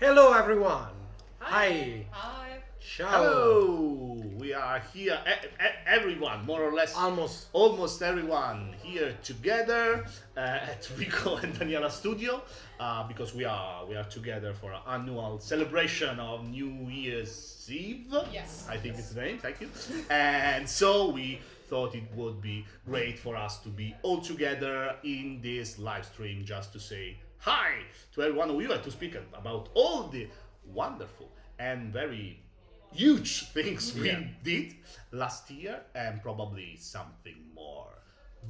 Hello everyone. Hi. Hi. Hi. Ciao. Hello, we are here, everyone, more or less, Almost. almost everyone here together at Rico and Daniela studio because we are together for an annual celebration of New Year's Eve. Yes. I think it's the name. Thank you. And so we thought it would be great for us to be all together in this live stream just to say hi to every one of you and to speak about all the wonderful and very huge things we did last year and probably something more.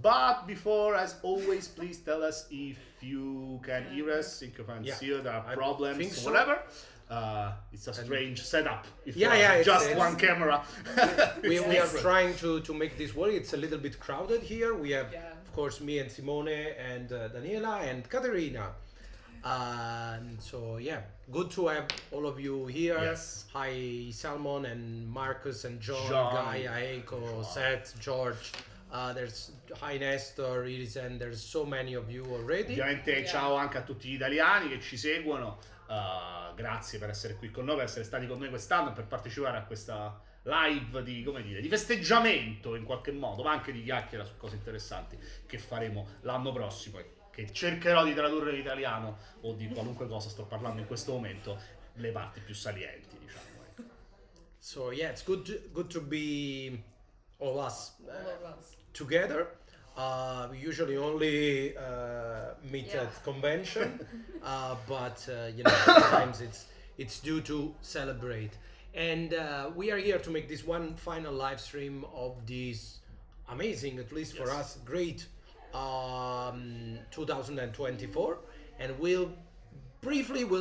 But before, as always, please tell us if you can hear us, if you can Yeah, see there are I think problems, so. whatever. It's a strange setup. If Yeah, you yeah, have it's- just it's- one camera. We It's are different. trying to make this work. It's a little bit crowded here. We have, Yeah. of course, me and Simone and Daniela and Caterina. So yeah, good to have all of you here. Yes. Hi, Salmon and Marcus and John, John. Guy, Aiko, Seth, George. There's hi Nestor, Iris, and there's so many of you already. Ovviamente ciao anche a tutti gli italiani che ci seguono. Grazie per essere qui con noi, per essere stati con noi quest'anno e per partecipare a questa live di, come dire, di festeggiamento in qualche modo, ma anche di chiacchiera su cose interessanti che faremo l'anno prossimo e che cercherò di tradurre in italiano o di qualunque cosa sto parlando in questo momento, le parti più salienti, diciamo. Ecco. So yeah, it's good to be all us All of us. together. We usually only meet Yeah. at convention, but sometimes it's due to celebrate. And we are here to make this one final live stream of this amazing, at least for Yes. us, great 2024. And we'll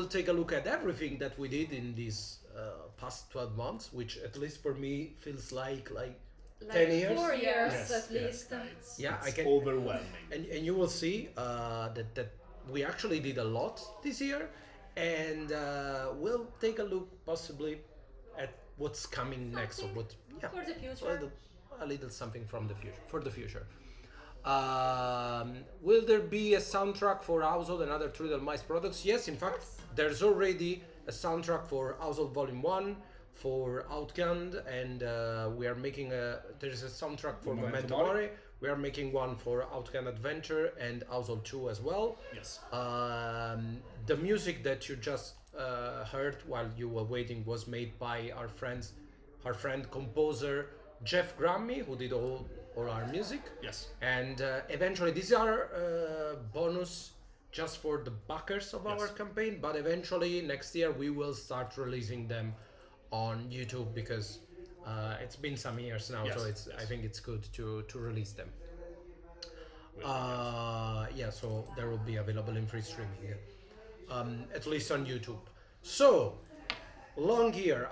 take a look at everything that we did in these past 12 months, which at least for me feels like 10 years. 4 years Yes, at least. Yeah, it's I can- overwhelming. And you will see that we actually did a lot this year, and we'll take a look possibly at what's coming next, or what For the future. a little something from the future for the future. Will there be a soundtrack for Household and other Trudel Mice products? Yes, in fact, there's already a soundtrack for Household Volume 1, for Outgunned, and we are making there's a soundtrack for Memento Memento Mori. Mori. We are making one for Outgunned Adventure and Household 2 as well. Yes. The music that you just heard while you were waiting was made by our friend composer Jeff Grammy, who did all our music. Yes. And eventually, these are bonus just for the backers of our Yes. campaign. But eventually, next year, we will start releasing them on YouTube because it's been some years now. Yes, So yes. I think it's good to release them. Well, Yeah, so there will be available in free streaming, at least on YouTube. So, long here.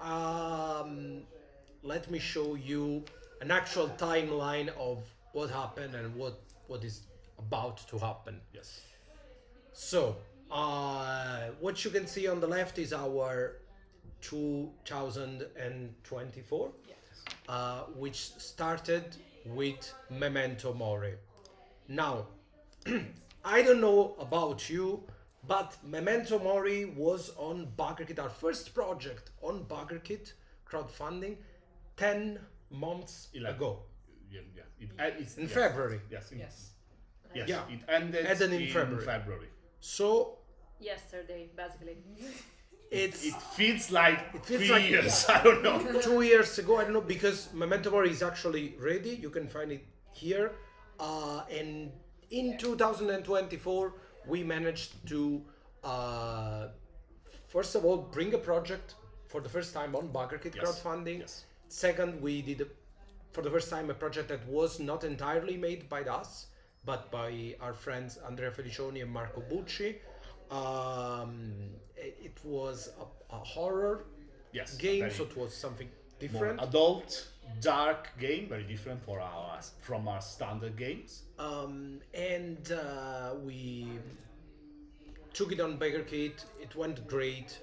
Let me show you an actual timeline of what happened and what is about to happen. yes. So, what you can see on the left is our 2024, which started with Memento Mori. Now, I don't know about you, but Memento Mori was on BuggerKit, our first project on BuggerKit crowdfunding, 10 months ago, Yeah. It's, in yes. February. Yes. Yes. Yes. Yeah. It ended In February. So Yesterday, basically. it's It feels like feels 3 like- years. I don't know. 2 years ago. I don't know, because Memento Mori is actually ready. You can find it here. And in 2024, we managed to first of all bring a project for the first time on BuggerKit Yes. crowdfunding. Yes. Second, we did for the first time a project that was not entirely made by us, but by our friends Andrea Felicioni and Marco Bucci. It was a horror Yes. game, very so it was something more different. adult, dark game, very different from our standard games. And we took it on BuggerKit. It went great.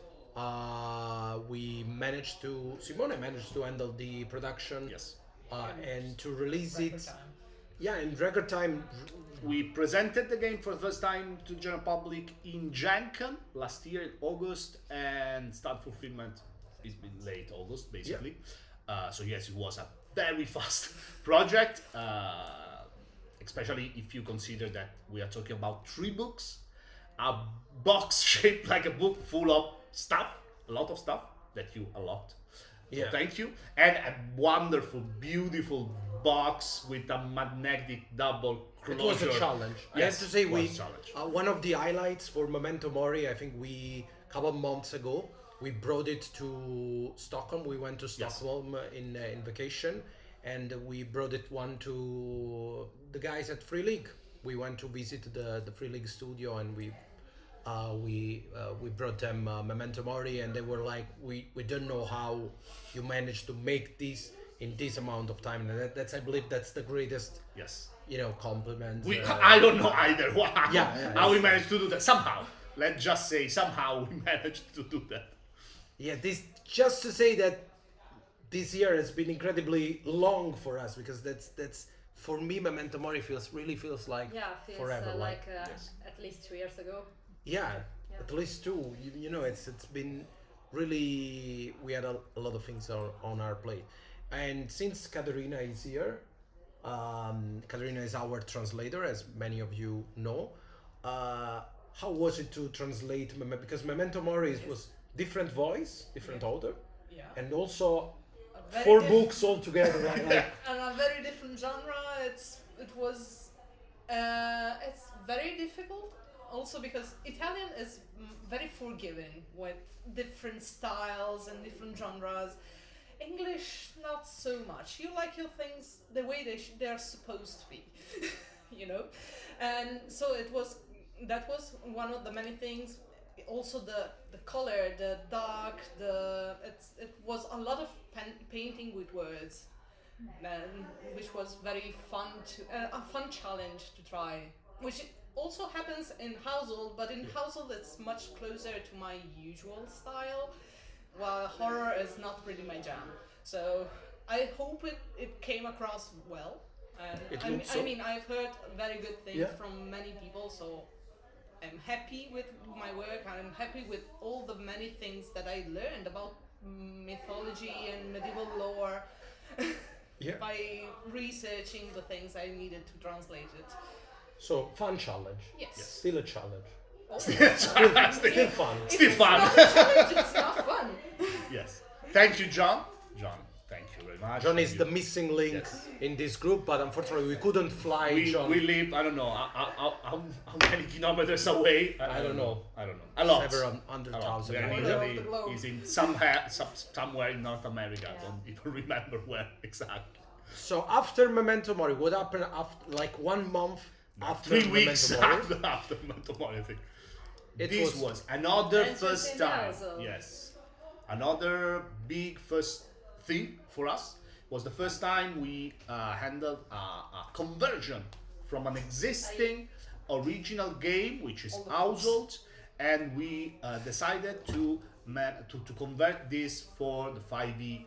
Simone managed to handle the production. Yes. And to release Record it time. Yeah, in record time. We presented the game for the first time to the general public in Gen Con last year in August, and start fulfillment has been late August, basically. So yes, it was a very fast project, especially if you consider that we are talking about 3 books, a box shaped like a book full of stuff, a lot of stuff that you unlocked. So Yeah. thank you, and a wonderful, beautiful box with a magnetic double It closure. was a challenge. I Yes, have to say, it was a challenge. one of the highlights for Memento Mori, I think we a couple of months ago we brought it to Stockholm. We went to Stockholm in vacation, and we brought it one to the guys at Free League. We went to visit the Free League studio, and we brought them Memento Mori, and they were like, we don't know how you managed to make this in this amount of time, and that's I believe that's the greatest Yes. compliment. I don't know either how, Yeah, how we managed to do that. Somehow, let's just say somehow we managed to do that. Yeah, this just to say that this year has been incredibly long for us, because that's for me Memento Mori really feels like Yeah, feels forever. like yes. at least 2 years ago. Yeah, Yeah. at least 2. You know, it's been really, we had a lot of things on our plate, and since Katerina is here, Katerina is our translator, as many of you know. How was it to translate because Memento Mori was different voice, different author, Yeah. and also A very 4 diff- books all together. Like, And a very different genre. It's very difficult. Also because Italian is very forgiving with different styles and different genres. English not so much. You like your things the way they are supposed to be, you know. And so that was one of the many things. Also the color, the dark, it was a lot of painting with words, which was very fun a fun challenge to try, which also happens in Household, but in Household it's much closer to my usual style, while horror is not really my jam. So I hope it came across well. And It looks so. I mean, I've heard very good things Yeah. from many people, so I'm happy with my work, and I'm happy with all the many things that I learned about mythology and medieval lore yeah. by researching the things I needed to translate it. So fun challenge. Yes. Still a challenge. Oh, Still fun. Still it's fun. not a challenge, it's not fun. Yes. Thank you, John. John, thank you very much. John is Thank the you. missing link Yes. in this group, but unfortunately we couldn't fly John. We live, I don't know, how many kilometers away? I don't know. I don't know. A lot. Several hundred A lot. thousand. We are in Corner of Italy. the globe. He's in somewhere in North America. I Yeah. don't even remember where exactly. So after Memento Mori, what happened after, like 1 month after 3 weeks Memento Mori? after Memento Mori, I think. It This was- was another Entrance first in the time. household. Yes. Another big first thing for us was the first time we handled a conversion from an existing original game, which is All the Household, and we decided to convert this for the 5e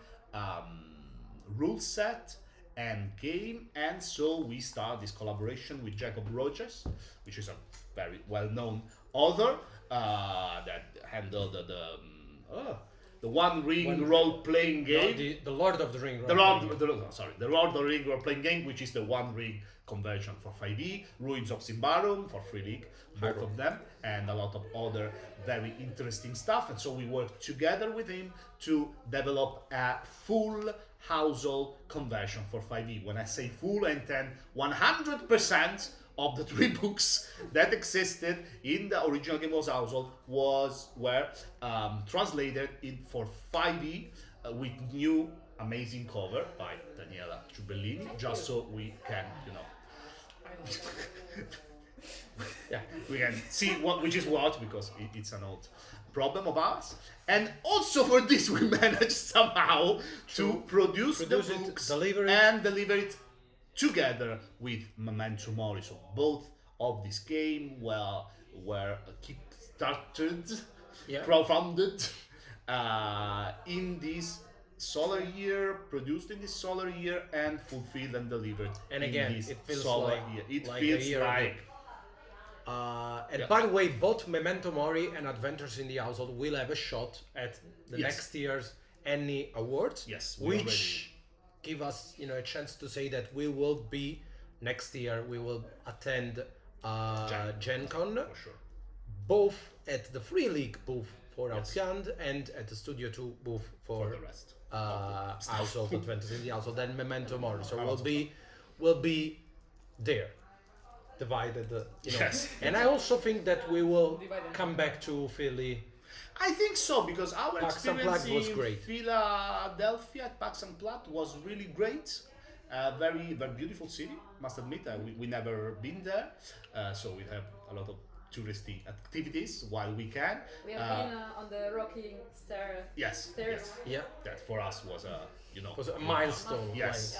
rule set and game, and so we start this collaboration with Jacob Rogers, which is a very well-known author that handled the One Ring role-playing game. The Lord of the Ring. The Lord of the Ring role-playing game, which is the One Ring conversion for 5e, Ruins of Symbaroum for Free League, both of them, and a lot of other very interesting stuff. And so we worked together with him to develop a full household conversion for 5e. When I say full, I intend 100% of the 3 books that existed in the original game of Household were translated for 5e with new amazing cover by Daniela Ciubellini, just so we can, Yeah. we can see which is what, because it's an old problem of ours. And also for this we managed somehow to produce the Produce it, books deliver it. and deliver it together with Memento Mori. So both of this game were kickstarted, Yeah. crowdfunded in this solar year, produced in this solar year, and fulfilled and delivered And in again, this it feels solar like- year. It like a feels year ago. like And Yeah. by the way, both Memento Mori and Adventures in the Household will have a shot at the Yes. next year's Annie Awards, Yes, we which give us, a chance to say that we will be next year. We will attend Gen Con, for sure. both at the Free League booth for Yes. Outgunned and at the Studio 2 booth for the rest. Household Adventures in the Household and Memento Mori. So Household. we'll be there, divided. Yes. And I also think that we will Divided. come back to Philly. I think so because our Pax experience Unplugged was in great. Philadelphia at Pax Unplugged was really great. Very, very beautiful city. Must admit, we never been there, so we have a lot of touristy activities while we can. We have been on the rocking Yes, stairs. yes. Yeah, That for us was a it was a milestone. Yes,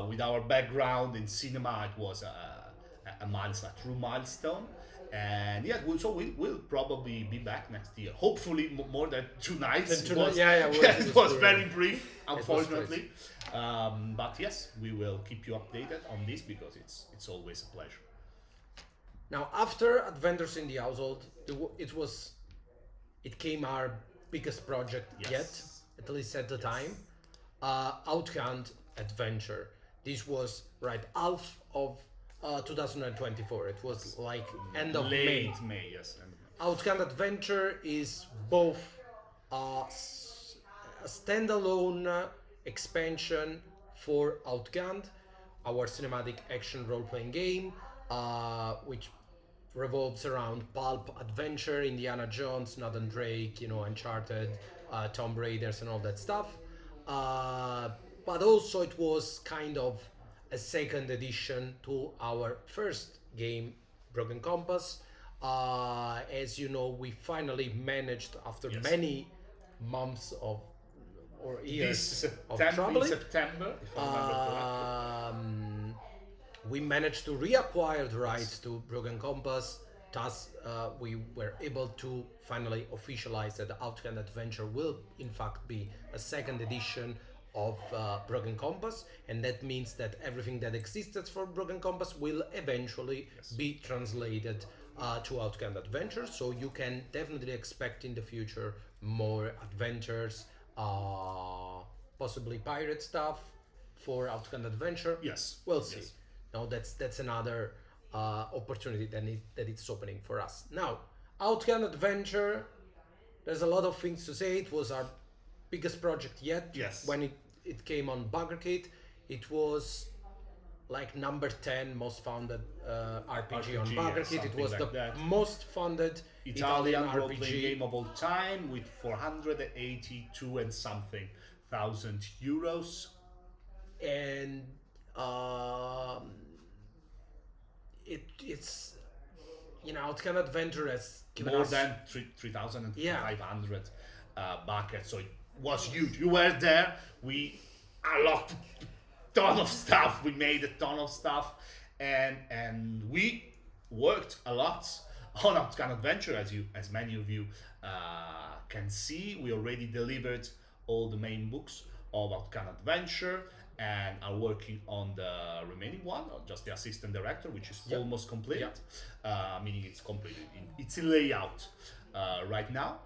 with our background in cinema, it was a milestone, a true milestone. And yeah, we'll probably be back next year. Hopefully more than 2 nights. Than 2 It was- nights, yeah, it was true, very yeah. brief, was unfortunately. But yes, we will keep you updated on this because it's always a pleasure. Now, after Adventures in the Household, it came our biggest project Yes. yet, at least at the time. Outgunned Adventure. This was half of 2024. It was like end of May. Late May, yes. End of May. Outgunned Adventure is both a standalone expansion for Outgunned, our cinematic action role-playing game, which revolves around pulp adventure, Indiana Jones, Nathan Drake, Uncharted, Tomb Raiders, and all that stuff. But also it was kind of a second edition to our first game, Broken Compass. As you know, we finally managed, after Yes. many months or years This of September, in troubling, September, if I remember correctly. we managed to reacquire the rights to Broken Compass. Thus, we were able to finally officialize that the Outgunned Adventure will, in fact, be a second edition of Broken Compass, and that means that everything that existed for Broken Compass will eventually be translated to Outgunned Adventure. So you can definitely expect in the future more adventures, possibly pirate stuff for Outgunned Adventure. Yes. We'll see. Yes. Now that's another opportunity that it's opening for us. Now, Outgunned Adventure, there's a lot of things to say. It was our biggest project yet. Yes. When it came on Bunkercade, it was like number 10 most funded RPG on RPG, yeah, Bunkercade. It something was like the that. most funded Italian Italian role-playing RPG. game of all time with 482 and something thousand euros. And it's Outgunned Adventure has given More us than 3,500 Yeah. buckets, so it was huge. You were there. We unlocked a ton of stuff. We made a ton of stuff, and we worked a lot on Outgunned Adventure, as many of you can see. We already delivered all the main books of Outgunned Adventure and are working on the remaining one, or just the assistant director, which is Yep. almost complete, meaning it's completed. It's in layout right now.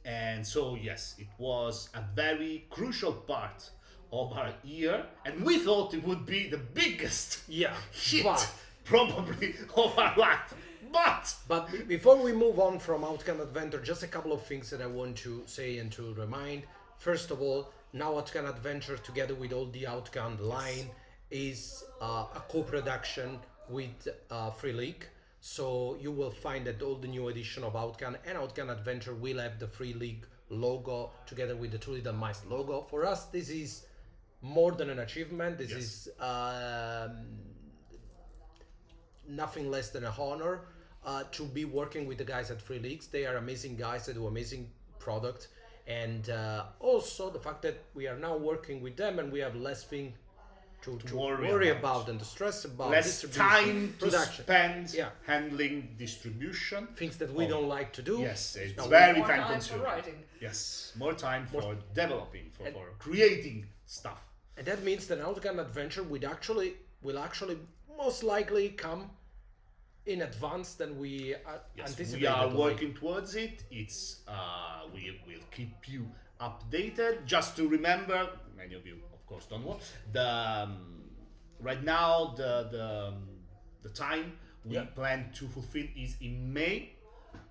And so, yes, it was a very crucial part of our year, and we thought it would be the biggest Yeah, hit but probably of our life. But before we move on from Outgunned Adventure, just a couple of things that I want to say and to remind. First of all, now Outgunned Adventure, together with all the Outgunned line, is a co-production with Free League. So you will find that all the new edition of Outgunned and Outgunned Adventure will have the Free League logo together with the Two Little Mice logo. For us, this is more than an achievement. This is nothing less than a honor to be working with the guys at Free Leagues. They are amazing guys. They do amazing product. And also the fact that we are now working with them and we have less thing to worry worry about. about and to stress about. Less distribution, time to production. spend Yeah. handling distribution. Things that we Oh. don't like to do. Yes, it's No, very More time time for consuming. writing. Yes, more time for developing, for creating stuff. And that means that Outgunned Adventure will actually most likely come in advance than we Yes, anticipated. we are like- working towards it. It's we will keep you updated. Just to remember, many of you, of course, don't know the right now the time we Yeah. plan to fulfill is in May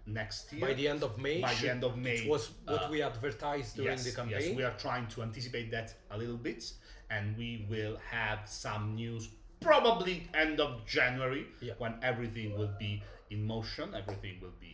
next year. by the end of May. By the end of May, It was what we advertised during the campaign. Yes, we are trying to anticipate that a little bit, and we will have some news probably end of January, Yeah. when everything will be in motion, everything will be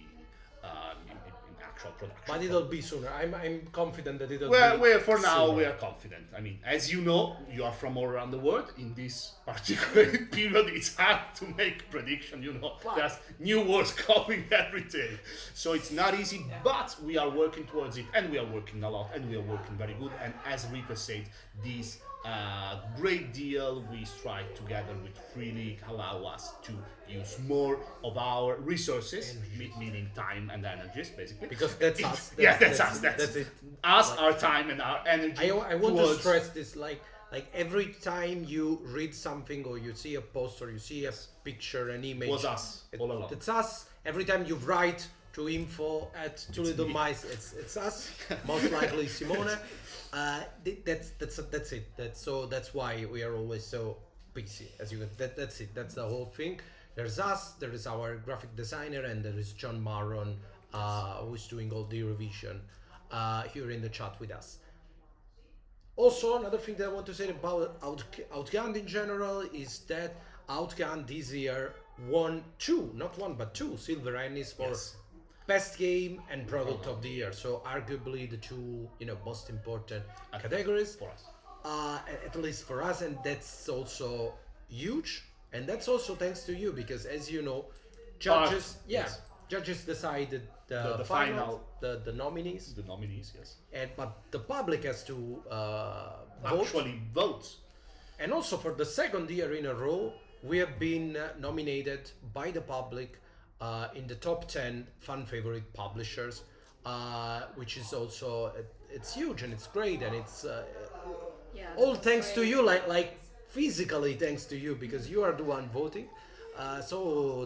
in actual production. But it'll be sooner. I'm confident that it'll Well, be for now sooner. we are confident. I mean, as you know, you are from all around the world. In this particular period, it's hard to make prediction. You know, But- there's new words coming every day, so it's not easy. But we are working towards it, and we are working a lot, and we are working very good. And as Rita said, this great deal we strike together with freely allow us to use more of our resources, meaning time and energies, basically. Because that's It's- us. Yes, that's us. That's it. us, our time and our energy. I want to towards- stress this, like every time you read something or you see a post or you see a picture, an image, Was us all along. It's us. Every time you write to info at Two Little me. Mice, it's us. Most likely Simone. That's it. That's why we are always so busy. As you that's it. That's the whole thing. There's us. There is our graphic designer, and there is John Maron, who's doing all the revision here in the chat with us. Also, another thing that I want to say about Outgunned in general is that Outgunned this year won not one but two Silver Ennies for Yes. best game and product of the year. So arguably the two most important categories for us. at least for us, and that's also huge. And that's also thanks to you, because as you know, judges yes. judges decided The final the nominees, The nominees, yes. but the public has to vote. Actually, vote. And also for the second year in a row, we have been nominated by the public in the top 10 fan favorite publishers, which is also it's huge and it's great, and it's Yeah, all that's thanks to great. you, like physically thanks to you, because you are the one voting. So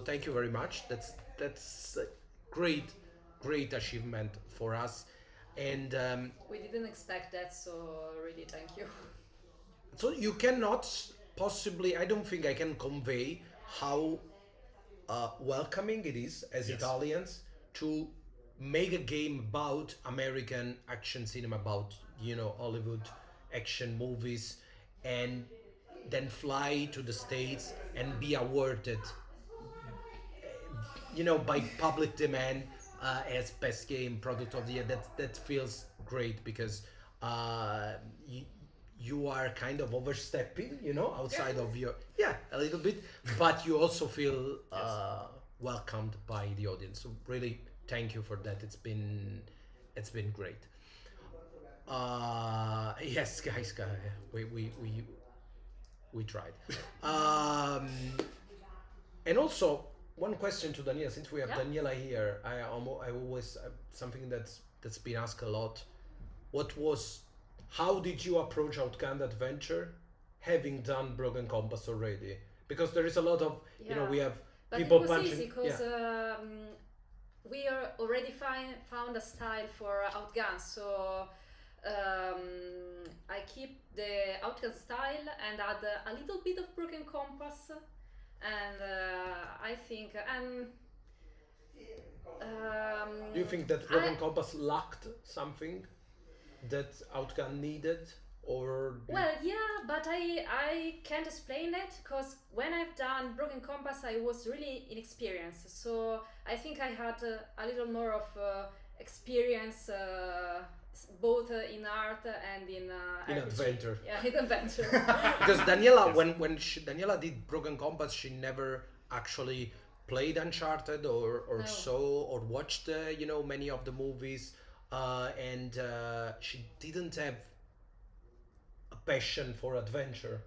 thank you very much. That's a great achievement for us, and We didn't expect that, so really thank you. so you cannot possibly, I don't think I can convey how welcoming it is as Yes. Italians to make a game about American action cinema, about Hollywood action movies, and then fly to the States and be awarded by public demand as best game product of the year. That feels great, because you are kind of overstepping, outside of your a little bit, but you also feel welcomed by the audience. So really, thank you for that. It's been great. Yes, guys, we tried. And also one question to Daniela, since we have Yeah. Daniela here. I always something that's been asked a lot. How did you approach Outgunned Adventure, having done Broken Compass already? Because there is a lot of Yeah. we have But people it was punching. easy because we are already found a style for Outgunned, so I keep the Outgunned style and add a little bit of Broken Compass, and I think Do you think that Broken Compass lacked something that Outgunned needed, or Well, yeah, but I can't explain that, because when I've done Broken Compass, I was really inexperienced. So I think I had a little more of experience, both in art and in in RPG. adventure? Yeah, in adventure. Because Daniela, when Daniela did Broken Compass, she never actually played Uncharted or No. saw or watched many of the movies, and she didn't have a passion for adventure.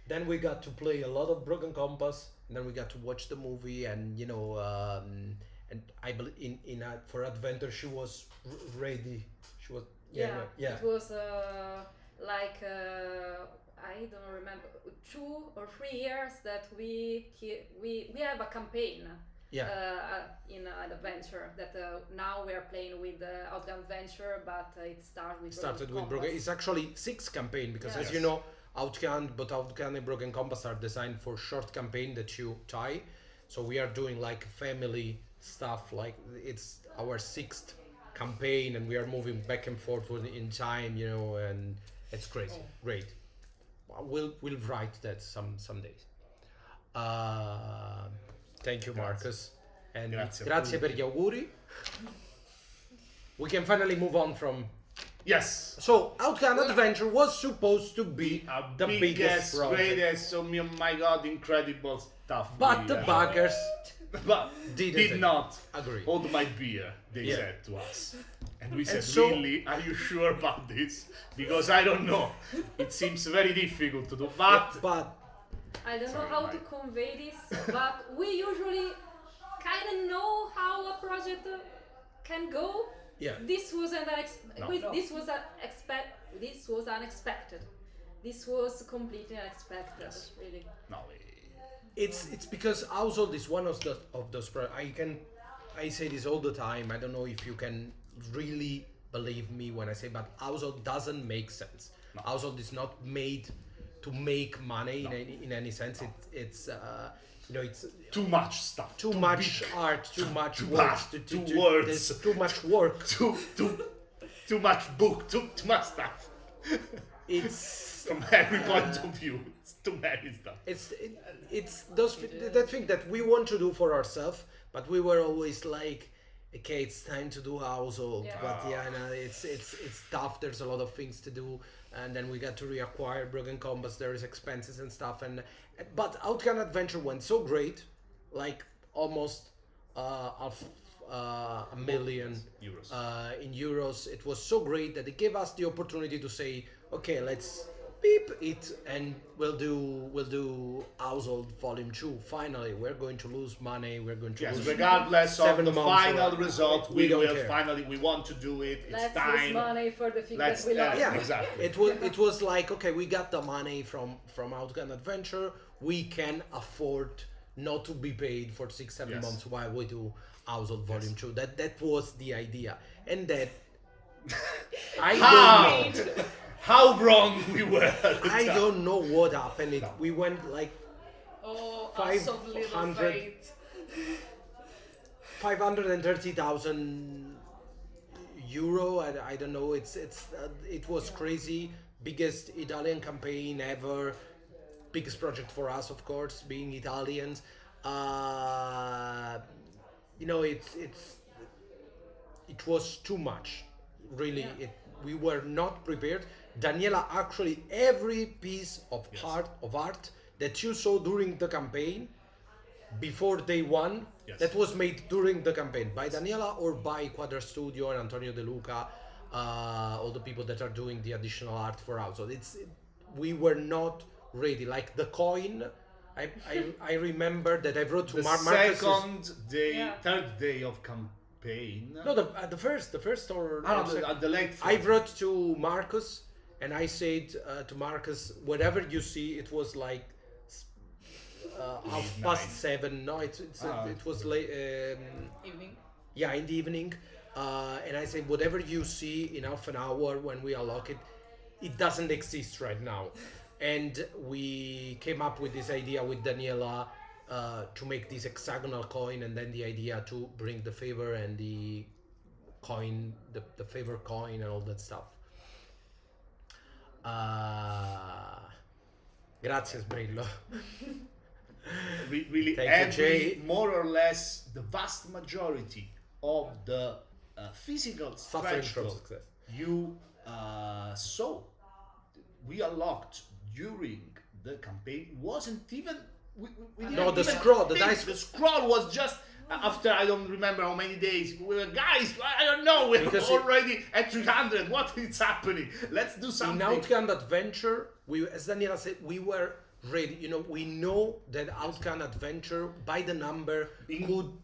Then we got to play a lot of Broken Compass, and then we got to watch the movie, and and I believe for Adventure she was ready. She was yeah. It was like I don't remember 2 or 3 years that we have a campaign. In an adventure that now we are playing with Outgunned Adventure, but it started with Broken. It's actually 6 campaign because as you know, Outgunned and Broken Compass are designed for short campaign that you tie. So we are doing like family stuff, like it's our 6th campaign, and we are moving back and forth in time, and it's crazy. Great. We'll write that some days. Thank you, Marcus. And grazie per gli auguri. We can finally move on from... Yes. So, Outgunned Adventure was supposed to be the biggest project. Greatest, oh my god, incredible stuff. But the buggers did not agree. Hold my beer, they said to us. And we said, so, really, are you sure about this? Because I don't know. It seems very difficult to do, but I don't know how to convey this, but we usually kind of know how a project can go. Yeah. This was unexpected. This was completely unexpected. Yes. Really. No. It's because Household is one of those I say this all the time. I don't know if you can really believe me when I say, but Household doesn't make sense. No. Household is not made to make money in any sense. It's it's too much stuff, too much art, too much too words, much, too words, there's too much work, too much book, too much stuff. It's from every point of view. It's too many stuff. It's that thing that we want to do for ourselves, but we were always like, okay, it's time to do Household, but it's tough. There's a lot of things to do, and then we got to reacquire Broken Compass. There is expenses and stuff, but Outgunned Adventure went so great, like almost a million euros. In euros. It was so great that it gave us the opportunity to say, okay, let's beep it, and we'll do Household Volume 2. Finally, we're going to lose money. We're going to lose regardless of the final or, result, we will care. Finally. We want to do it. It's Let's time. lose money for the thing that we love. Yeah, exactly. It was like, okay, we got the money from Outgunned Adventure. We can afford not to be paid for 6-7 months while we do Household Volume 2. That was the idea, and that I don't know. How wrong we were. I don't know what happened. We went like us of little fate. 530,000 euro. I don't know. It was crazy. Biggest Italian campaign ever. Biggest project for us, of course, being Italians. It was too much. Really, we were not prepared. Daniela, actually, every piece of art that you saw during the campaign, before day one, that was made during the campaign by Daniela or by Quadra Studio and Antonio De Luca, all the people that are doing the additional art for us. So we were not ready. Like the coin, I remember that I wrote to Marcus. Third day of campaign. No, the first or the late. I wrote to Marcus, and I said to Marcus, whatever you see, it was like 7:30. No, it was late. Evening. Yeah, in the evening. And I said, whatever you see in half an hour when we unlock it, it doesn't exist right now. And we came up with this idea with Daniela to make this hexagonal coin, and then the idea to bring the favor and the coin, the favor coin and all that stuff. Grazie Sbrillo. Really, Thank you, Jay. more or less the vast majority of the physical stretch goal you saw we unlocked during the campaign wasn't even we didn't the even scroll, the think. dice. The scroll was just after I don't remember how many days we were, guys, I don't know, we're already at 300. What is happening? Let's do something. In Outgunned Adventure, as Daniela said, we were ready. You know, we know that Outgunned adventure by the number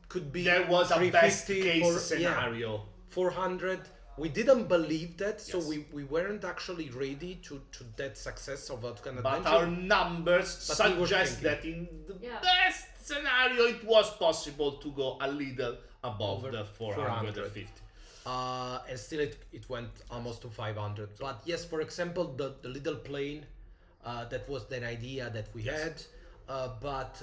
could be There was a best 350 case for- scenario. 400. We didn't believe that, so Yes. we weren't actually ready to that success of Outgunned But adventure. our numbers But we were suggest thinking. that in the Yeah. best scenario it was possible to go a little above Over the 450. And still it went almost to 500. But yes, for example, the little plane, that was an idea that we Yes. had. But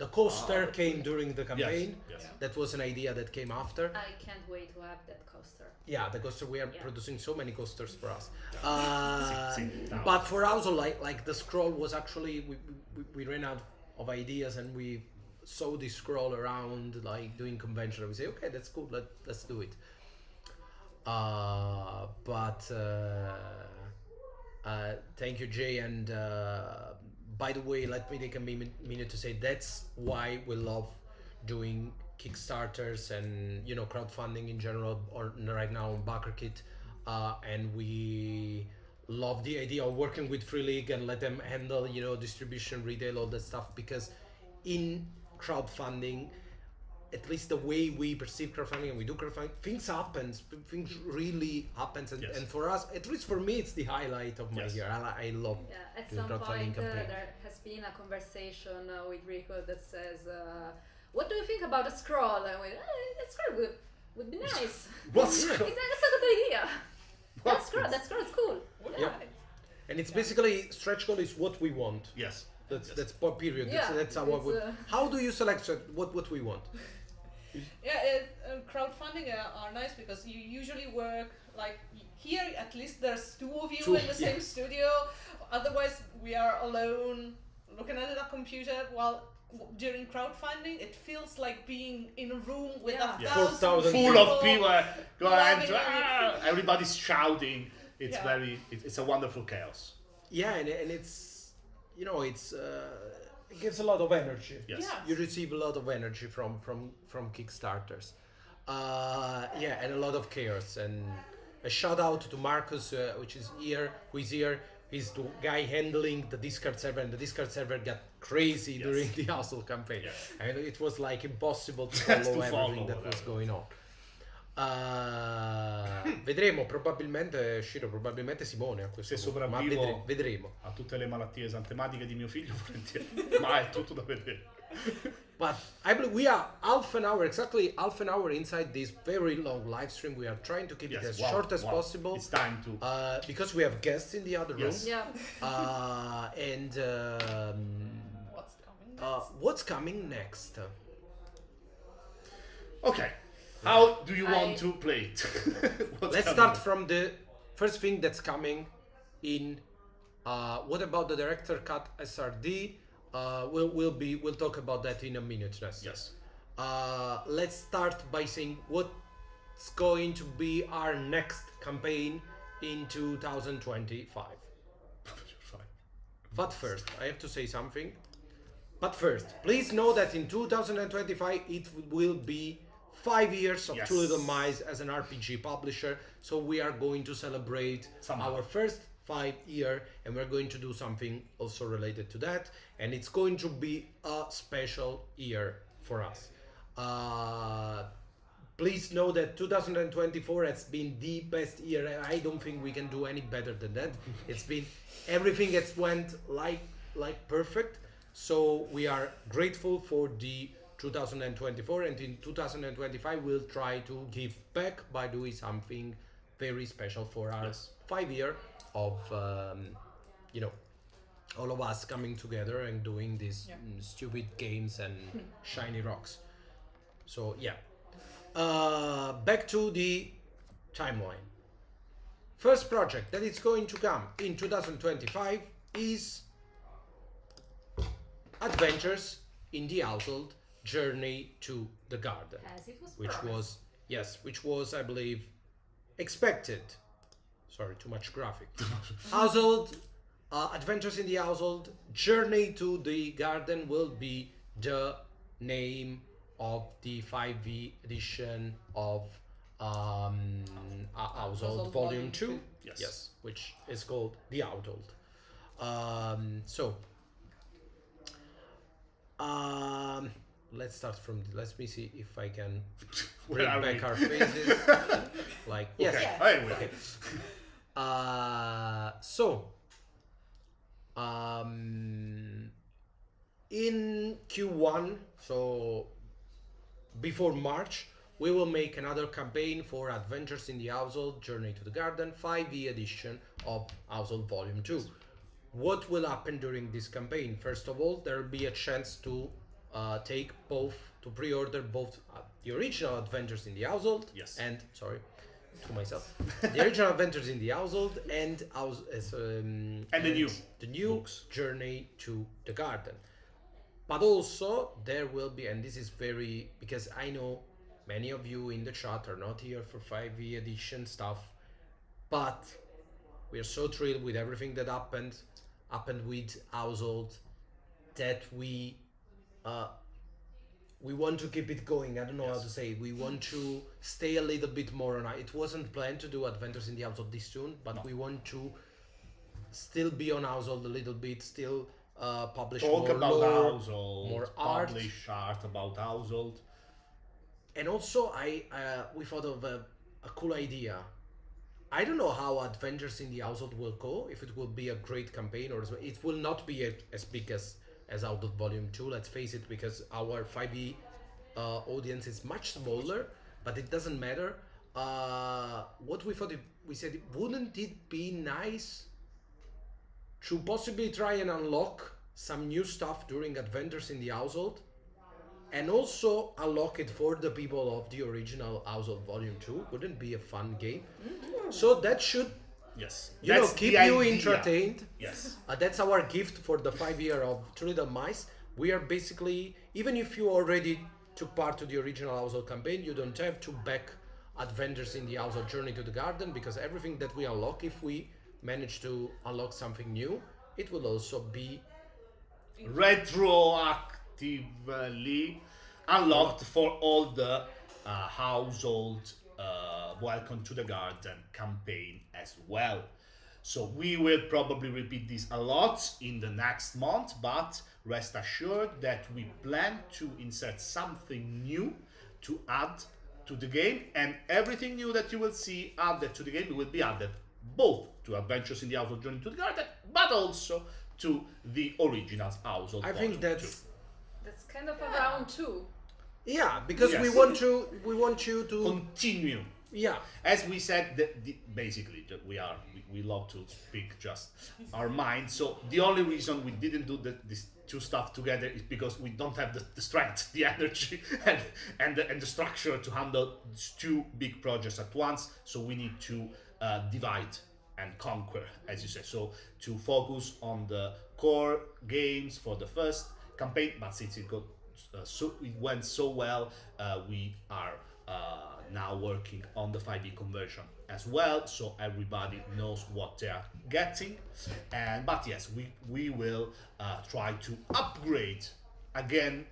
the coaster came during the campaign. Yes. That was an idea that came after. I can't wait to have that coaster. Yeah, the coaster. We are Yeah. producing so many coasters for us. Now. But for also like the scroll was actually we ran out of ideas and we saw this scroll around like doing convention. We say okay, that's cool. Let's do it. Thank you, Jay. And by the way, let me take a minute to say that's why we love doing Kickstarters and crowdfunding in general, or right now on BackerKit, and we love the idea of working with Free League and let them handle distribution, retail, all that stuff, because in crowdfunding, at least the way we perceive crowdfunding and we do crowdfunding, things really happens, and, Yes. and for us, at least for me, it's the highlight of my Yes. year. I love Yeah, at doing some crowdfunding point campaign. there has been a conversation with Rico that says, what do you think about a scroll? And we, that scroll would be nice. What's That's a good idea. That scroll is cool. Yeah. And it's basically stretch goal is what we want. Yes. That's period. Yeah, That's our. it's, How do you select what we want? Yeah, crowdfunding are nice because you usually work like here. At least there's two of you in the Yeah. same studio. Otherwise, we are alone looking at a computer. While during crowdfunding, it feels like being in a room with Yeah. a Yeah. 4,000 Full of people loving everybody's shouting. It's Yeah. it's a wonderful chaos. Yeah, and it's it gives a lot of energy. Yes. Yeah. You receive a lot of energy from Kickstarters. Yeah, and a lot of chaos. And a shout out to Marcus, which is here, who is here. He's the guy handling the Discord server, and the Discord server got crazy Yes. during the household campaign. Yes. And it was like impossible to Yes, follow to everything follow that was whatever. going on. Vedremo, probabilmente Shiro, probabilmente Simone a questo Se punto, ma sopravvivo- vedremo. A tutte le malattie esantematiche di mio figlio, volentieri. Ma è tutto da vedere. But I believe we are exactly half an hour inside this very long live stream. We are trying to keep it as short as possible. It's time to. Because we have guests in the other Yes. room. Yeah. And What's coming next? what's coming next? Okay. How do you want to play it? What's Let's coming? start from the first thing that's coming in. What about the director cut SRD? We'll talk about that in a minute, Nestor. Yes. Let's start by saying what's going to be our next campaign in 2025. Fine. But first, I have to say something. But first, please know that in 2025 it will be 5 years of Yes. Two Little Mice as an RPG publisher. So we are going to celebrate Somehow. our first 5 year, and we're going to do something also related to that. And it's going to be a special year for us. Please know that 2024 has been the best year, and I don't think we can do any better than that. It's been everything has went like perfect. So we are grateful for the 2024, and in 2025 we'll try to give back by doing something very special for our Yes. 5 year of all of us coming together and doing these stupid games and shiny rocks. So yeah, back to the timeline. First project that is going to come in 2025 is Adventures in the Household Journey to the Garden, As it was which promised. was I believe expected. Sorry, too much graphic. Household Adventures in the Household Journey to the Garden will be the name of the 5e edition of Household Volume 2. Yes. Which is called the Household. So Let's start from. Let me see if I can Where bring are back we? our faces. Like yes. Okay. Yes. Anyway. Okay. So, in Q1, so before March, we will make another campaign for Adventures in the Household Journey to the Garden 5e edition of Household Volume 2. What will happen during this campaign? First of all, there will be a chance to pre-order both the original Adventures in the Household Yes. and, sorry, to myself, the original Adventures in the Household and the new books. Journey to the Garden. But also there will be, and this is very, because I know many of you in the chat are not here for 5e edition stuff, but we are so thrilled with everything that happened with Household that we want to keep it going. I don't know how to say it. We want to stay a little bit more on it. Wasn't planned to do Adventures in the Household this soon, but we want to still be on Household a little bit, still publish Talk more about lore, household, more art. publish art about household. And also, we thought of a cool idea. I don't know how Adventures in the Household will go, if it will be a great campaign or it will not be as big as Household Volume 2, let's face it, because our 5e audience is much smaller, but it doesn't matter. What we thought, we said, wouldn't it be nice to possibly try and unlock some new stuff during Adventures in the Household? And also unlock it for the people of the original Household Volume 2. Wouldn't be a fun game? So that should, Yes. keep the you idea. entertained. Yes. That's our gift for the 5 year of Two Little Mice. We are basically, even if you already took part to the original Household campaign, you don't have to back Adventures in the Household Journey to the Garden, because everything that we unlock, if we manage to unlock something new, it will also be Retroactively unlocked for all the household Welcome to the Garden campaign as well. So we will probably repeat this a lot in the next month, but rest assured that we plan to insert something new to add to the game, and everything new that you will see added to the game will be added both to Adventures in the Household Journey to the Garden, but also to the original Household. I think Volume that's 2. That's kind of a round two. because we Yes. want you to Continue. yeah. As we said, basically we love to speak just our mind. So the only reason we didn't do this two stuff together is because we don't have the strength, the energy, and the structure to handle these two big projects at once. So we need to divide and conquer, as you say. So to focus on the core games for the first campaign, but since it went so well, we are now working on the 5e conversion as well, so everybody knows what they are getting. But yes, we will try to upgrade again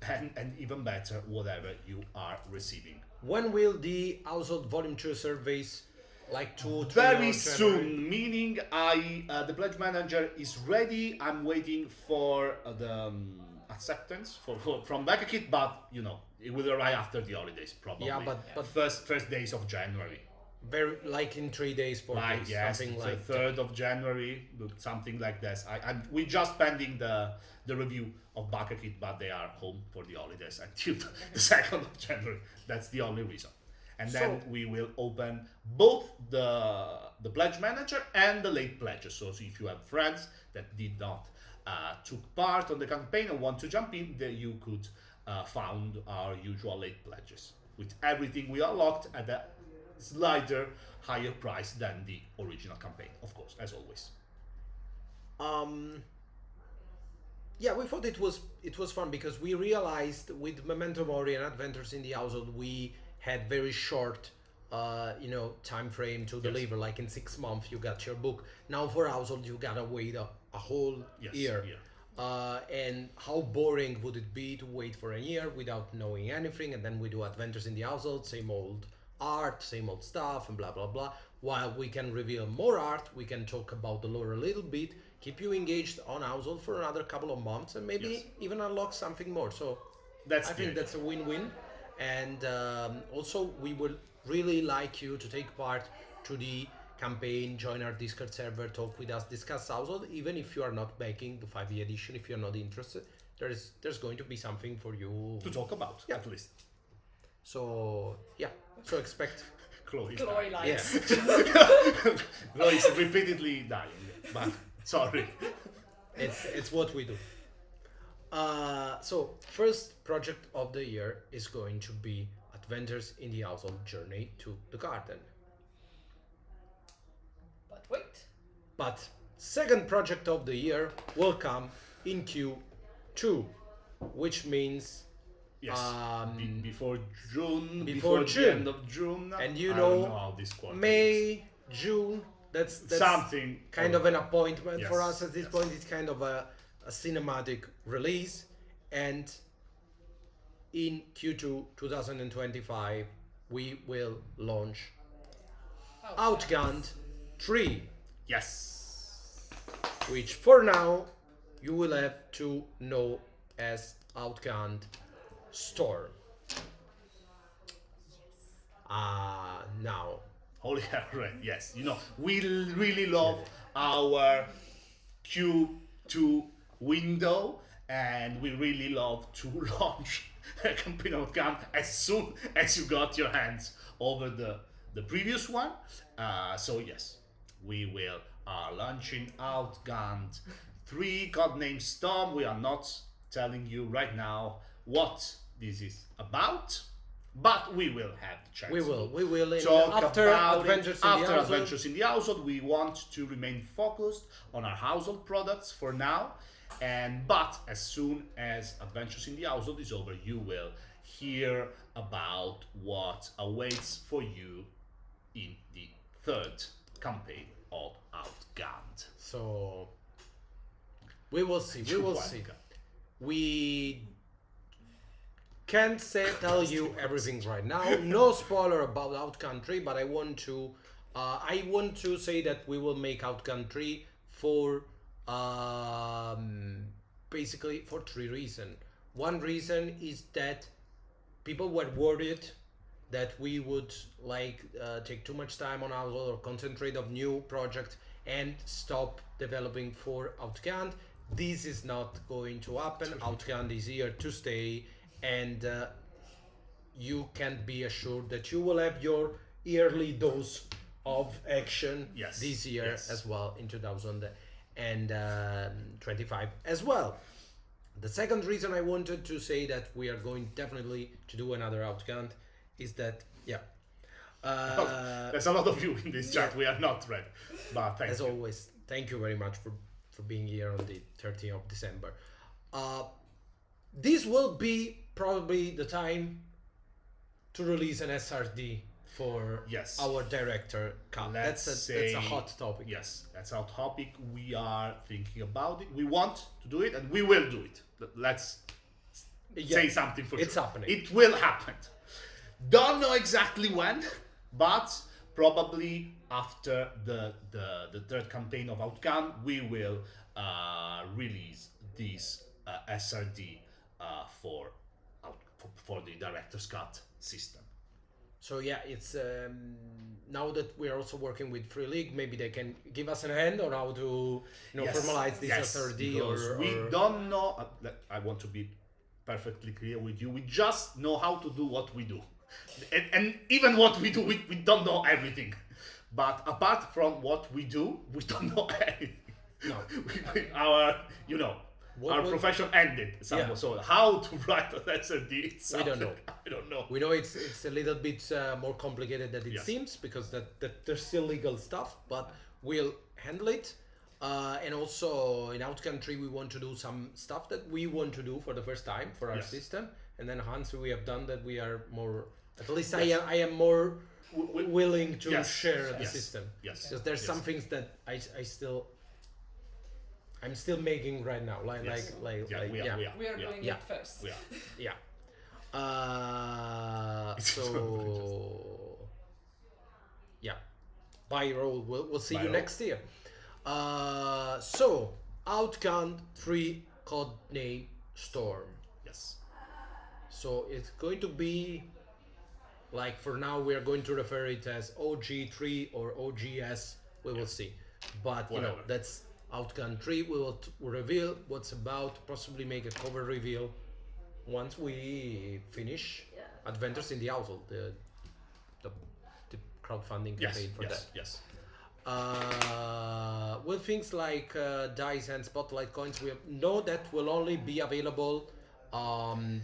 and even better whatever you are receiving. When will the Household Volume 2 surveys, like 2 3 Very or soon, January? meaning the pledge manager is ready. I'm waiting for the acceptance from Backakit, but it will arrive after the holidays probably. Yeah, but first days of January. very like in 3 days, 4 days, Yes, something the like 3rd of January, something like this. We just pending the review of Backakit, but they are home for the holidays until the 2nd of January. That's the only reason. And then So- we will open both the pledge manager and the late pledges. So if you have friends that did not took part on the campaign and want to jump in, then you could found our usual late pledges with everything we unlocked at a slighter higher price than the original campaign, of course, as always. Yeah, we thought it was fun because we realized with Memento Mori and Adventures in the Household we had very short time frame to deliver. Like in 6 months you got your book. Now for Household you gotta wait a whole year. And how boring would it be to wait for a year without knowing anything, and then we do Adventures in the Household, same old art, same old stuff, and blah blah blah. While we can reveal more art, we can talk about the lore a little bit. keep you engaged on Household for another couple of months and maybe Yes. even unlock something more. So That's I think the that's a win-win. And also, we would really like you to take part to the campaign, join our Discord server, talk with us, discuss Household. Even if you are not backing the 5e edition, if you're not interested, there's going to be something for you. to talk about, Yeah. at least. So yeah, so expect. Chloe's Glory dying. lights. Yes, Chloe's repeatedly dying, but sorry. it's what we do. So first project of the year is going to be Adventures in the Household Journey to the Garden. But wait. But second project of the year will come in Q2, which means Yes. Um, before June. before the June. end of June. And you I know, don't know how this quarter is. May, June. That's Something kind of an appointment for Yes, us at this yes. point. It's kind of a cinematic release, and in Q2 2025 we will launch Outgunned 3, Yes. which for now you will have to know as Outgunned Storm. Now Holy Red, yes. You know, we really love our Q2 window, and we really love to launch a campaign of Outgunned as soon as you got your hands over the previous one. So yes, we will launching Outgunned 3 codename Storm. We are not telling you right now what this is about, but we will have the chance. we will Talk after about Adventures it. in After the Household. Adventures in the Household, we want to remain focused on our household products for now, but as soon as Adventures in the Household is over, you will hear about what awaits for you in the third campaign of Outgunned. So we will see. We will see. We can't tell you everything right now. No spoiler about Outgunned 3, but I want to say that we will make Outgunned 3 for basically for 3 reasons. One reason is that people were worried that we would take too much time on Household or concentrate on new project and stop developing for Outgunned. This is not going to happen. Outgunned is here to stay, and you can be assured that you will have your yearly dose of action Yes, this year yes. as well in 2025 as well. The second reason I wanted to say that we are going definitely to do another Outgunned is that There's a lot of you in this chat. We are not ready, but thank as you. always, thank you very much for being here on the 30th of December. This will be probably the time to release an SRD for Yes. our director cut. That's a hot topic. Yes, that's our topic. We are thinking about it. We want to do it, and we will do it. Let's Yeah, say something for it's sure. happening. It will happen. Don't know exactly when, but probably after the third campaign of Outgunned, we will release this SRD for the director's cut system. So yeah, it's now that we're also working with Free League, maybe they can give us a hand on how to Yes, formalize this yes, SRD because or we don't know. I want to be perfectly clear with you. We just know how to do what we do, and even what we do, we don't know everything. But apart from what we do, we don't know anything. No. Our What- profession ended somewhere. Yeah. So how to write an SRD? It's We don't something know. I don't know. We know it's a little bit more complicated than it Yes. seems, because that there's still legal stuff, but we'll handle it. And also in Outcountry we want to do some stuff that we want to do for the first time for our Yes. system, and then once we have done that, we are more. At least Yes. I am more We- willing to Yes. share the Yes. system. Yes. Because there's Yes. some things that I'm still making right now. Yes. Yeah, we are. We are doing Yeah. it first. We are. Yeah. It's So yeah, buy roll. We'll see Buy you roll. next year. So, Outgunned 3 codename Storm. Yes. So it's going to be like, for now we are going to refer it as OG3 or OGS. We will see, but you know, Whatever. that's Outgunned 3. We will reveal what's about. Possibly make a cover reveal once we finish Yeah. Adventures in the Household, the, the crowdfunding Yes. campaign for Yes. that. Yes. With things like dice and spotlight coins, we know that will only be available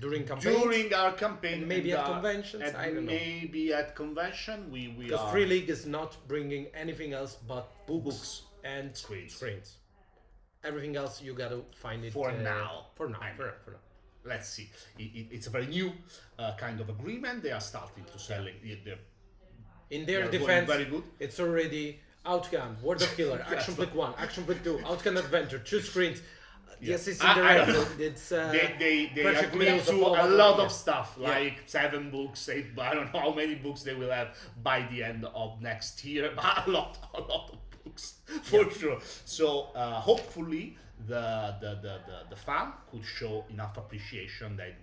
during campaigns. During our campaign, And maybe and, at conventions, and I don't know. maybe at convention, we Because are Free League is not bringing anything else but books and Screens. Everything else you gotta find it For now. For now. I mean, For now. Let's see. It's a very new kind of agreement. They are starting to selling. They're In They their are going defense, very good. it's already Outgunned, Word of Killer, Action Flick 1, Action Flick 2, Outgunned Adventure, 2 screens. The Yes. assistant I don't director, know. it's they Project agree Wheels of to all a other- lot yeah. of stuff, like 7 books, 8. I don't know how many books they will have by the end of next year. But a lot of books for sure. So hopefully the fan could show enough appreciation that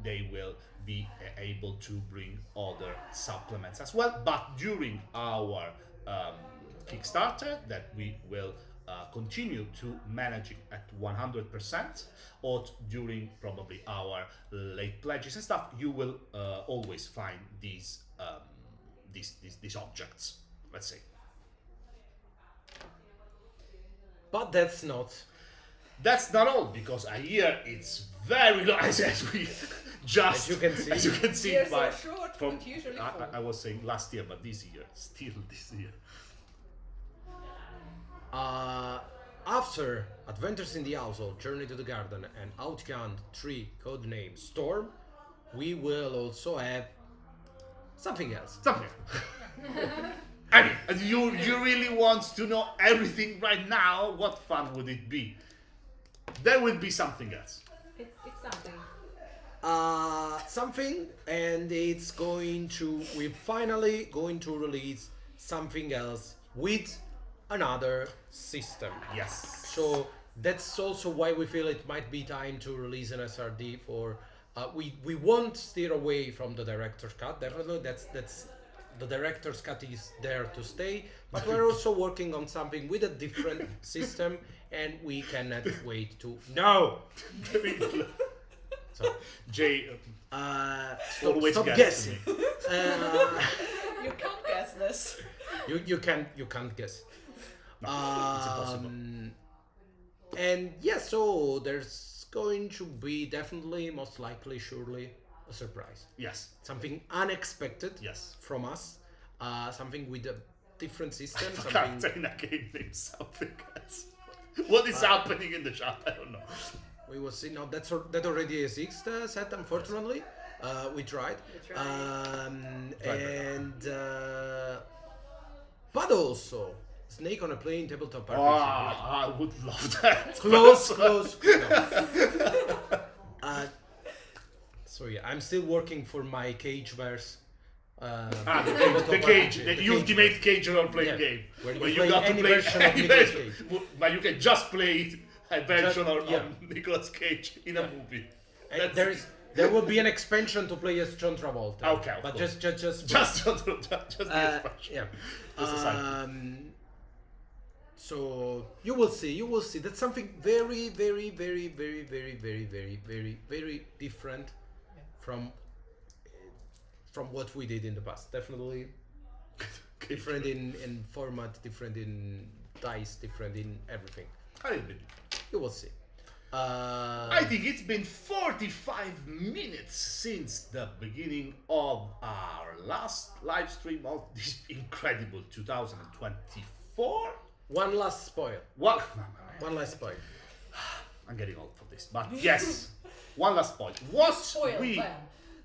they will be able to bring other supplements as well. But during our Kickstarter, that we will continue to manage it at 100%, or during probably our late pledges and stuff, you will always find these objects, let's say. But that's not. That's not all, because a year it's very long, as we just As you can see. as you can see Years by are short, from but usually I, full. I was saying last year, but this year, still this year. After Adventures in the Household, Journey to the Garden, and Outgunned 3 codename Storm, we will also have something else. Something. I mean, you really want to know everything right now? What fun would it be? There will be something else. It's something. Something, and it's going to. We're finally going to release something else with another system. Yes. So that's also why we feel it might be time to release an SRD for. We won't steer away from the director's cut. Definitely, that's the director's cut is there to stay. But we're also working on something with a different system, and we cannot wait to. No. So, Jay, stop guessing. guessing. You can't guess this. You can't guess. No, it's impossible. And yeah, so there's going to be definitely, most likely, surely, a surprise. Yes. Something unexpected Yes. from us. Something with a different system. I Something. can't say in a game name something else. What is happening in the chat? I don't know. We will see. No, that already exists set. Unfortunately, we tried. But also Snake on a Plane tabletop RPG. I would love that. Close. No. So yeah, I'm still working for my Cage verse. The cage, the ultimate cage role-playing Yeah, game, where you where play any version of any Nicolas version, Cage. but you can just play it a version of yeah. Nicolas Cage in a movie. And That's there will be an expansion to play as John Travolta. Okay, of but course. just just the expression. yeah. Just a side. So you will see. That's something very, very, very, very, very, very, very, very, very different from what we did in the past. Definitely different in format, different in dice, different in everything. A little bit. You will see. I think it's been 45 minutes since the beginning of our last live stream of this incredible 2024. One last spoil. Well, One last spoil. I'm getting old for this, but yes, one last point. What Spoil we them.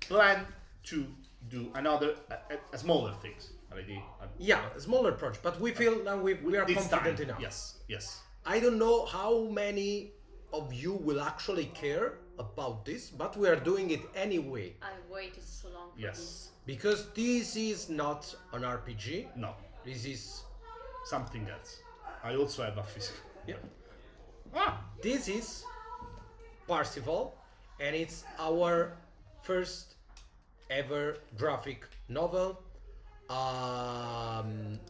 plan to do another a smaller things already. Yeah, a smaller project, but we feel now we are This confident time, enough. Yes. I don't know how many of you will actually care about this, but we are doing it anyway I waited so long for Yes. this. because this is not an RPG. No, This is something else. I also have a physical. Yeah. Ah, This is Parsifal, and it's our first ever graphic novel. Um,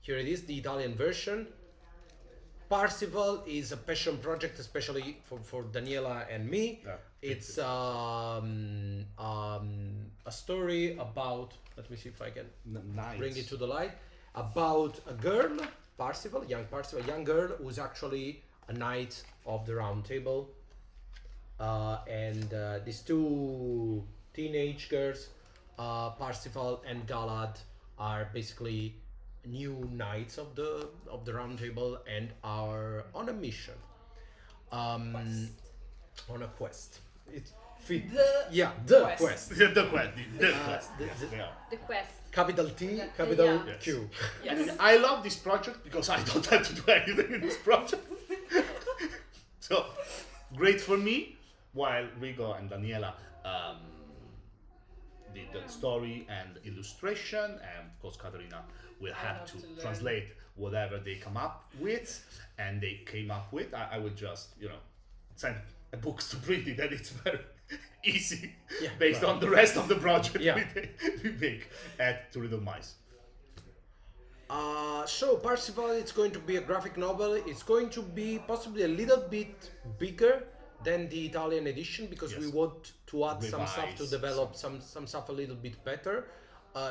Here it is, the Italian version. Parsifal is a passion project, especially for Daniela and me. Yeah. It's a story about, let me see if I can nice. bring it to the light, about a girl, Parsifal, a young girl who's actually a knight of the Round Table. And these two teenage girls, Parsifal and Galad, are basically new knights of the Round Table and are on a mission, on a quest. It's the quest. The quest. Yeah. The quest. Capital T, Yeah. capital Yeah. Q. I mean, I love this project because I don't have to do anything in this project. So, great for me, while Rigo and Daniela did the story and illustration, and of course Caterina will have to learn. translate whatever they come up with, and they came up with. I would just, send a book to print it, and it's very easy based on the rest of the project we make at Two Little Mice. So Parsifal, it's going to be a graphic novel. It's going to be possibly a little bit bigger than the Italian edition, because we want to add some stuff to develop some stuff a little bit better,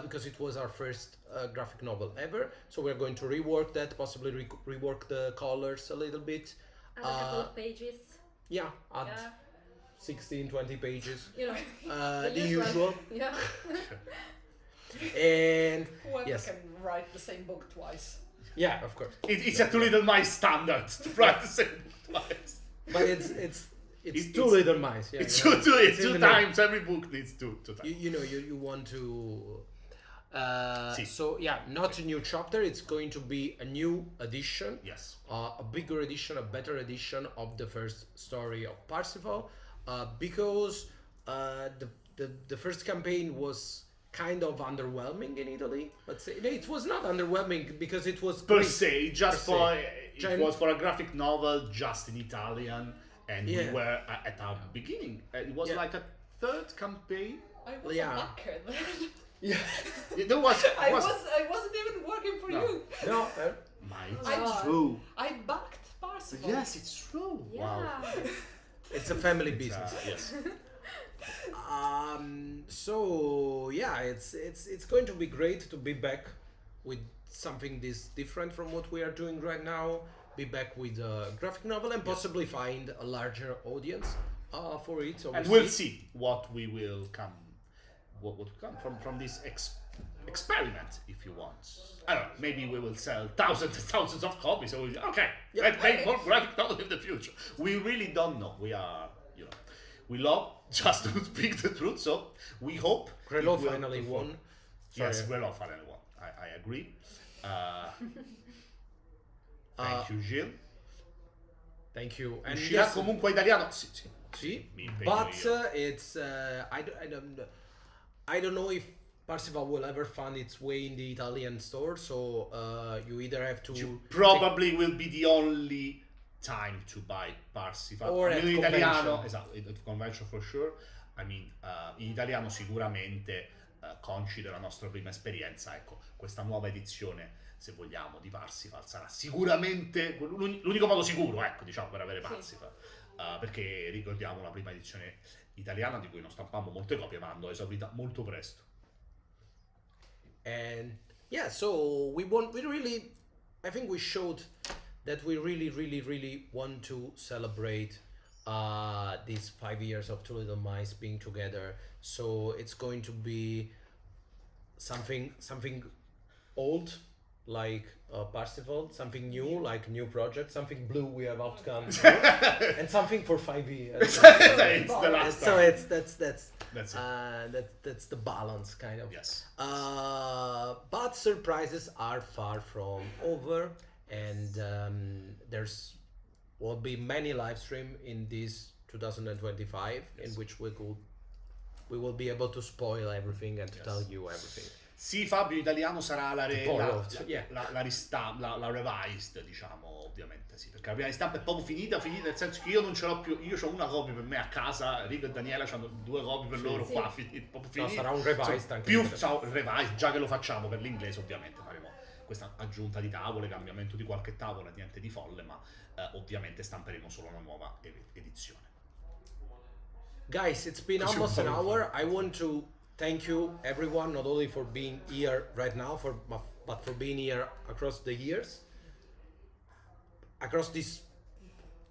because it was our first graphic novel ever. So we're going to rework that, possibly rework the colors a little bit. Add a couple of pages. Yeah, add Yeah. 16, 20 pages. You know. The usual. Yeah. And Whoever yes, can write the same book twice. yeah, of course. It's a Two Little Mice standard to write the same twice. But it's It's- Two Little Mice. Yeah, It's you know, two in two the times. Every book needs two times. you want to See. so yeah, not a new chapter, it's going to be a new edition, Yes. a bigger edition, a better edition of the first story of Parsifal, because the first campaign was kind of underwhelming in Italy. Let's say it was not underwhelming because it was Per great. se, just Per for se. it was for a graphic novel, just in Italian, and we Yeah. were at our beginning. It was Yeah. like a third campaign. I was Yeah. a backer then. Yeah. There was. I wasn't even working for No. you. No, It's true. I backed Parsifal. Yes, it's true. Yeah. Wow. it's a family business. Yes. So yeah, it's going to be great to be back with something this different from what we are doing right now. Be back with a graphic novel and possibly find a larger audience for it. And we'll see what we will come, what would come from this experiment, if you want. I don't know. Maybe we will sell thousands and thousands of copies. So let's make more graphic novels in the future. We really don't know. We are, we love just to speak the truth. So we hope. Grelo it will finally perform. won. Yes, Sorry. Grelo finally won. I agree. Thank you, Gilles. Thank you. And Uscirà yes, comunque italiano. Sì, sì. sì, Mi impegno but io. it's I don't know if Parsifal will ever find its way in the Italian store. So you either have to Probably will be the only time to buy Parsifal. Or at in italiano, convention. esatto, at convention for sure. I mean, in italiano sicuramente, consci della nostra prima esperienza, ecco, questa nuova edizione, se vogliamo, di Parsifal sarà sicuramente l'unico modo sicuro, ecco, diciamo, per avere Parsifal. Perché ricordiamo la prima edizione italiana di cui non stampammo molte copie, ma andò esaurita molto presto. And yeah, so I think we showed that we really want to celebrate these 5 years of Two Little Mice being together. So it's going to be something old like Parsifal, something new like new project, something blue we have Outgunned, and something for 5 years. It's the last So time. that's That's it. that's the balance kind of. Yes. But surprises are far from over, and will be many live stream in this 2025 in which we we will be able to spoil everything and to tell you everything. Sì, Fabio, in italiano sarà la Yeah. la revised, diciamo, ovviamente sì, perché la prima di stampa è proprio finita, nel senso che io non ce l'ho più, io ho una copia per me a casa, Rico e Daniela hanno 2 copie per loro qua, proprio finita. Sarà un revised anche. Più revised, già che lo facciamo per l'inglese ovviamente faremo questa aggiunta di tavole, cambiamento di qualche tavola, niente di folle, ma ovviamente stamperemo solo una nuova edizione. Guys, it's been almost an hour. I want to thank you everyone, not only for being here right now, but for being here across the years, across this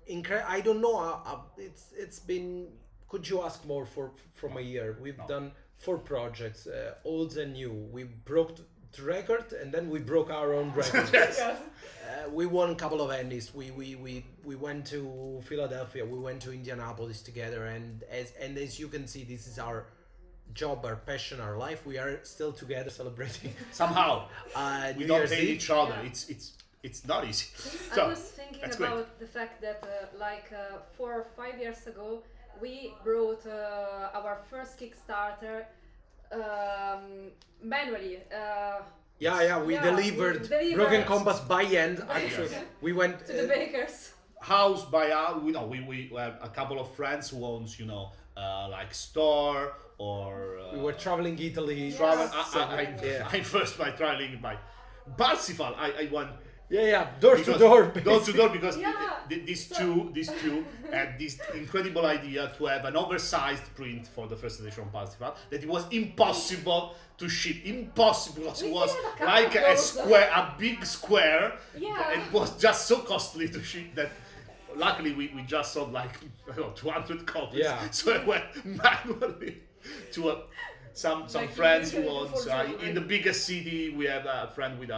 I don't know, it's been, could you ask more from a year? We've done 4 projects, old and new. We broke the record and then we broke our own record. We won a couple of Emmys. We went to Philadelphia, we went to Indianapolis together, and as you can see, this is our job, our passion, our life. We are still together celebrating. Somehow we don't hate each other. Yeah. It's not easy. I was thinking about the fact that 4 or 5 years ago we wrote our first Kickstarter manually. We delivered Broken Compass by hand. Actually, we went to the bakers. House by house. We have a couple of friends who owns, like store or. We were traveling Italy. I first by traveling by Parsifal. I went. Door to door because these two had this incredible idea to have an oversized print for the first edition of Parsifal that it was impossible to ship. Impossible, because it was like a big square. And it was just so costly to ship that luckily we just sold like 200 copies. So I went manually to some friends who owns in the biggest city. We have a friend with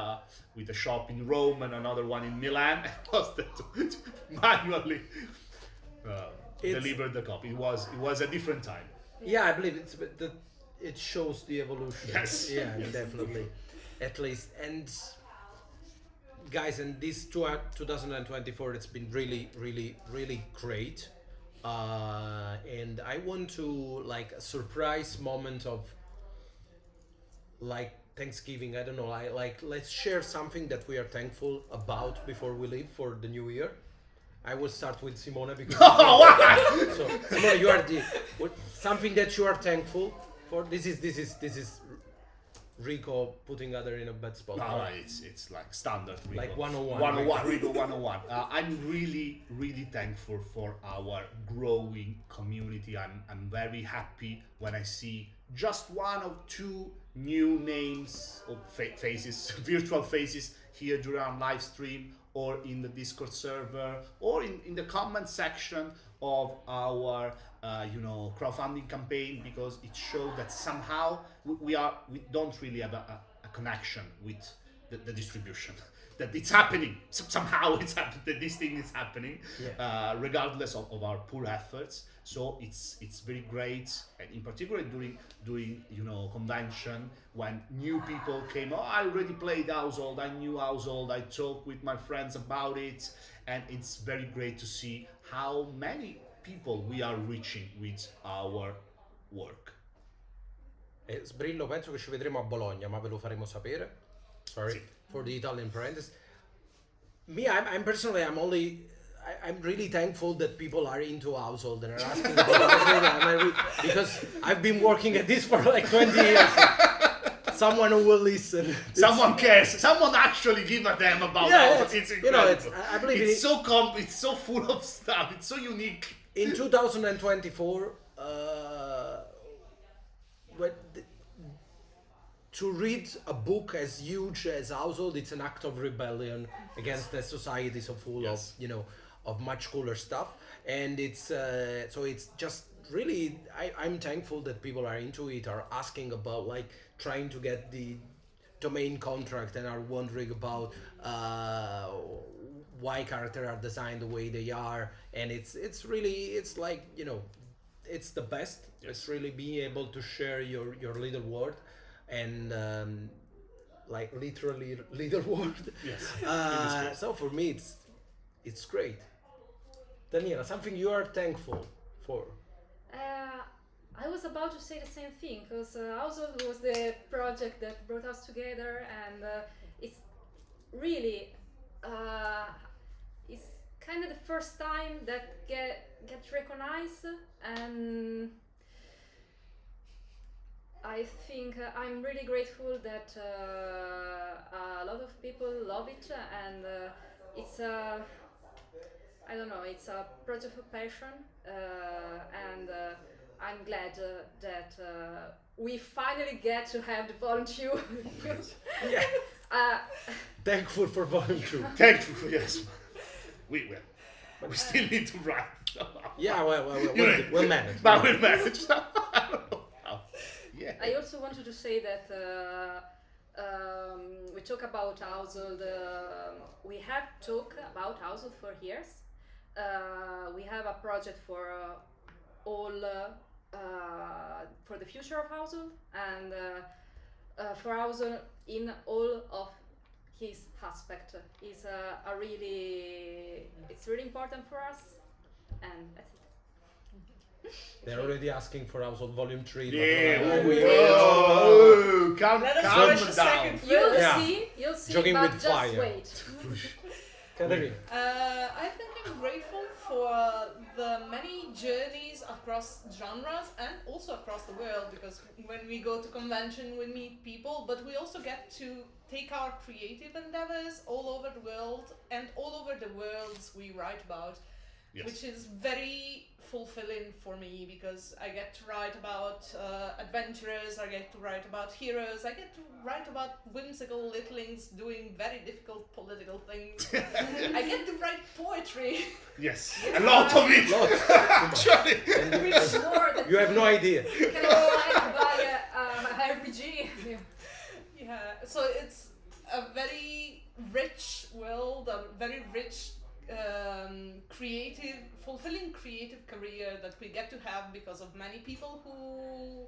a shop in Rome and another one in Milan. To manually deliver the copy. It was a different time. I believe it shows the evolution. Yes. Definitely, at least. And guys, and this 2024, it's been really, really, really great. And I want to a surprise moment of Thanksgiving. I don't know. Let's share something that we are thankful about before we leave for the new year. I will start with Simone because. So Simone, you are something that you are thankful for. This is Rico putting other in a bad spot. No, it's like standard Rico. Like 101. 101, Rico 101. I'm really, really thankful for our growing community. I'm very happy when I see just 1 or 2 new names or faces, virtual faces here during our live stream or in the Discord server or in the comment section of our crowdfunding campaign, because it shows that somehow we don't really have a connection with the distribution. That it's happening somehow. It's happening. That this thing is happening, regardless of our poor efforts. So it's very great, and in particular during convention when new people came. I already played Household. I knew Household. I talked with my friends about it, and it's very great to see how many people we are reaching with our work. Sbrillo, penso che ci vedremo a Bologna, ma ve lo faremo sapere. Sorry for the Italian parenthesis. Me, I'm really thankful that people are into Household and are asking about Household, because I've been working at this for 20 years. Someone who will listen. Someone cares. Someone actually give a damn about Household. It's incredible. I believe it's so full of stuff. It's so unique. In 2024, to read a book as huge as Household, it's an act of rebellion against the society so full of much cooler stuff. And it's just really, I'm thankful that people are into it, are asking about trying to get the domain contract and are wondering about why characters are designed the way they are. And it's really, it's the best. Yes. It's really being able to share your little world. And literally little world. Yes. So for me it's great. Daniela, something you are thankful for? I was about to say the same thing because Household was the project that brought us together, and it's really it's kind of the first time that get recognized, and I think I'm really grateful that a lot of people love it, and it's a I don't know, it's a project of passion, and I'm glad that we finally get to have the volunteer. Yeah. uh, Thankful for volunteer. Thankful, yes. We still need to write. Yeah, well, we'll manage. But we'll manage. I don't know how. Yeah. I also wanted to say that we talk about household. We have talked about household for years. We have a project for all for the future of household, and for household in all of his aspect is a really it's really important for us, and that's it. They're already asking for household volume 3. Yeah. But Whoa. Calm Let us down. finish a second. You'll see, Jogging but with just fire. wait. Catherine, I think I'm grateful for the many journeys across genres and also across the world, because when we go to convention we meet people, but we also get to take our creative endeavors all over the world and all over the worlds we write about. Yes. Which is very fulfilling for me, because I get to write about adventurers, I get to write about heroes, I get to write about whimsical littlings doing very difficult political things. I get to write poetry. Yes. A lot of it. Actually. Which more that you have no idea. you can apply by RPG. Yeah, so it's a very rich world, a very rich creative, fulfilling creative career that we get to have because of many people who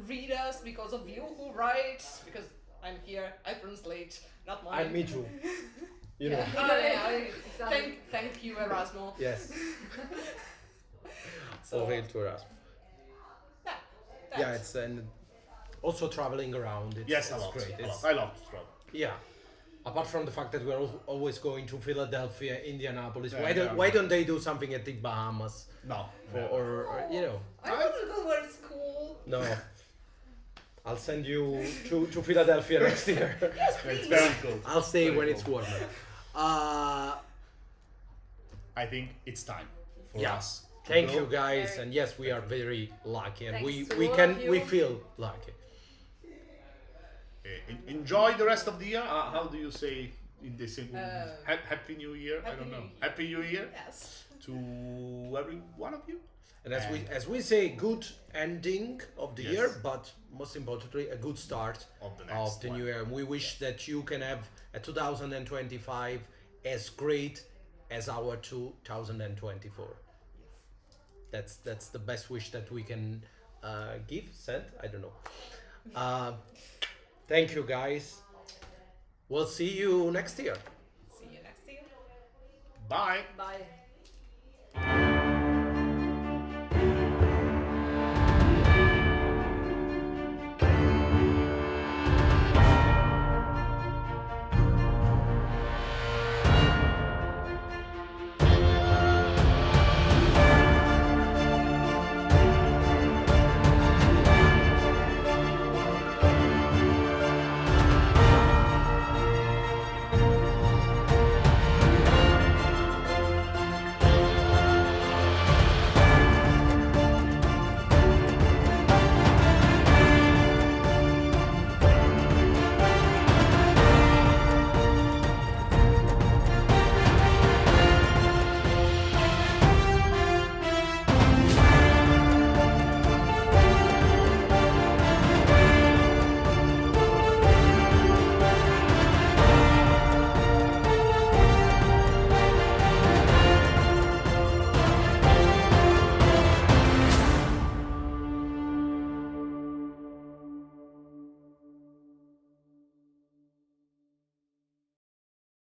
read us, because of you who write, because I'm here, I translate, not mine. And me too. You know. Exactly. Thank you, Erasmo. Yes. So, Over to us. yeah, Yeah, that's- it's and also traveling around. It's, Yes, it's a lot. great. A lot. It's, I love to travel. yeah. Apart from the fact that we're always going to Philadelphia, Indianapolis, Yeah, why don't they do something at the Bahamas? No. Or you know, I want to go where it's cool. no. I'll send you to Philadelphia next year. It's very cool. I'll stay Very when cool. it's warmer. I think it's time for Yeah. us. to Thank go. you guys, and yes, we are very lucky, and Thanks to we all can of you. we feel lucky. Enjoy the rest of the year. How do you say in this? Happy New Year. I Happy don't know. New Year. Happy New Year Yes. to every one of you. And as we say, good ending of the Yes. year, but most importantly, a good start Of the next new one. year. And we wish that you can have a 2025 as great as our 2024. That's the best wish that we can send. I don't know. Thank you, guys. We'll see you next year. See you next year. Bye. Bye.